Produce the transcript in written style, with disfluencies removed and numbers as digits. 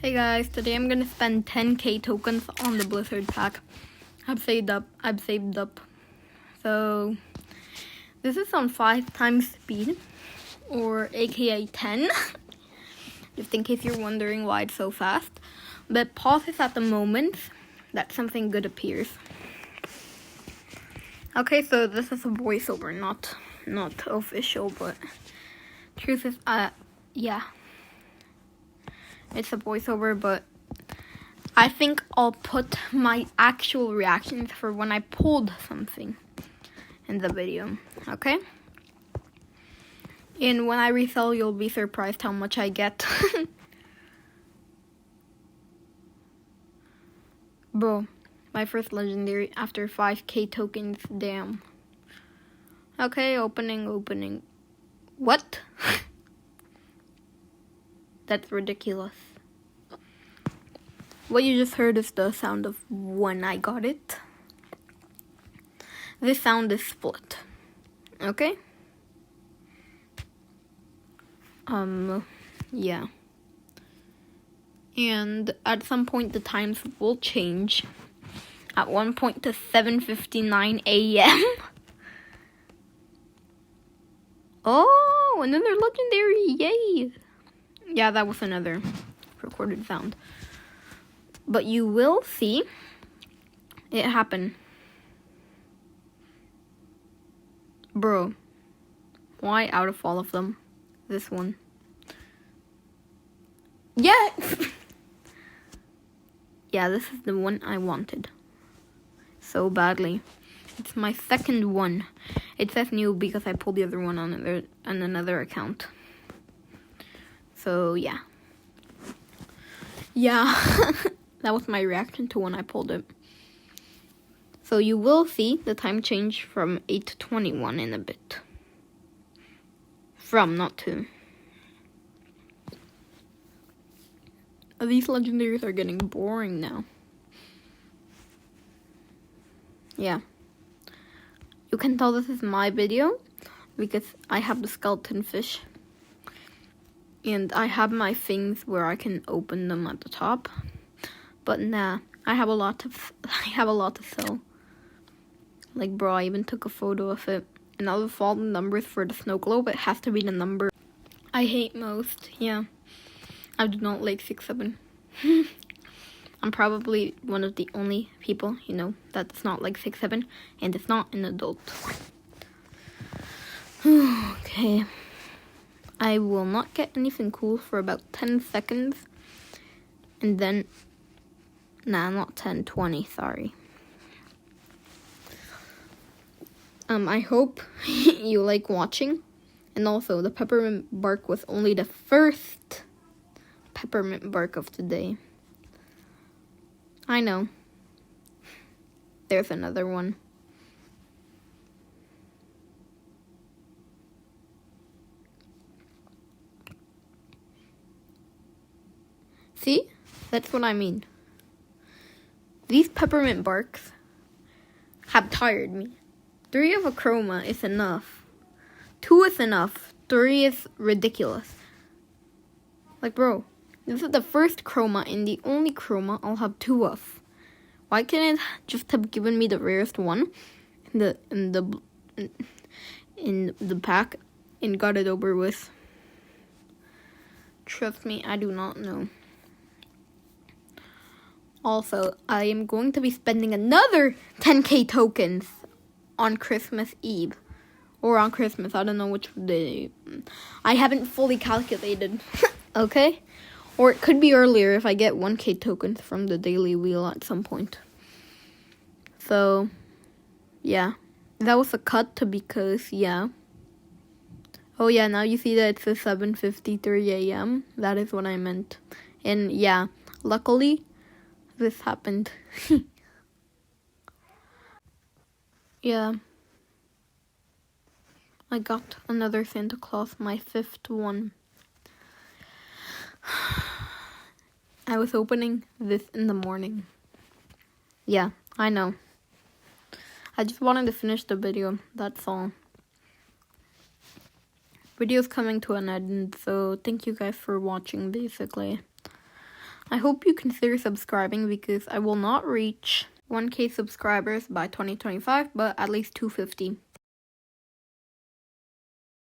Hey guys, today I'm gonna spend 10k tokens on the Blizzard pack. I've saved up. So this is on 5 times speed, or aka 10. Just in case you're wondering why it's so fast. But pause is at the moment that something good appears. Okay, so this is a voiceover, not official, but truth is, yeah. It's a voiceover, but I think I'll put my actual reactions for when I pulled something in the video, okay? And when I resell, you'll be surprised how much I get. Bro, my first legendary after 5k tokens, damn. Okay, opening. What? That's ridiculous. What you just heard is the sound of when I got it. This sound is split. Okay? Yeah. And at some point the times will change. At one point to 7:59 a.m. Oh, another legendary, yay! Yeah, that was another recorded sound. But you will see it happen. Bro, why out of all of them? This one. Yeah! Yeah, this is the one I wanted. So badly. It's my second one. It says new because I pulled the other one on another account. So, yeah. Yeah. That was my reaction to when I pulled it. So you will see the time change from 8 to 21 in a bit. From, not to. These legendaries are getting boring now. Yeah. You can tell this is my video because I have the skeleton fish. And I have my things where I can open them at the top. But nah, I have a lot to sell. Like, bro, I even took a photo of it. And all the fallen numbers for the snow globe, it has to be the number I hate most. Yeah, I do not like 6-7. I'm probably one of the only people, that's not like 6-7, and it's not an adult. Okay. I will not get anything cool for about 10 seconds. And then, nah, not 10, 20, sorry. I hope you like watching. And also, the peppermint bark was only the first peppermint bark of the day. I know. There's another one. See? That's what I mean. These peppermint barks have tired me. 3 of a Chroma is enough. 2 is enough. 3 is ridiculous. Like, bro, this is the first Chroma and the only Chroma I'll have 2 of. Why can't it just have given me the rarest one in the pack and got it over with? Trust me, I do not know. Also, I am going to be spending another 10k tokens on Christmas Eve. Or on Christmas, I don't know which day. I haven't fully calculated, okay? Or it could be earlier if I get 1k tokens from the daily wheel at some point. So, yeah. That was a cut because, yeah. Oh yeah, now you see that it says 7:53 a.m. That is what I meant. And yeah, luckily, this happened. Yeah. I got another Santa Claus, my 5th one. I was opening this in the morning. Yeah, I know. I just wanted to finish the video, that's all. Video's coming to an end, so thank you guys for watching, basically. I hope you consider subscribing because I will not reach 1K subscribers by 2025, but at least 250.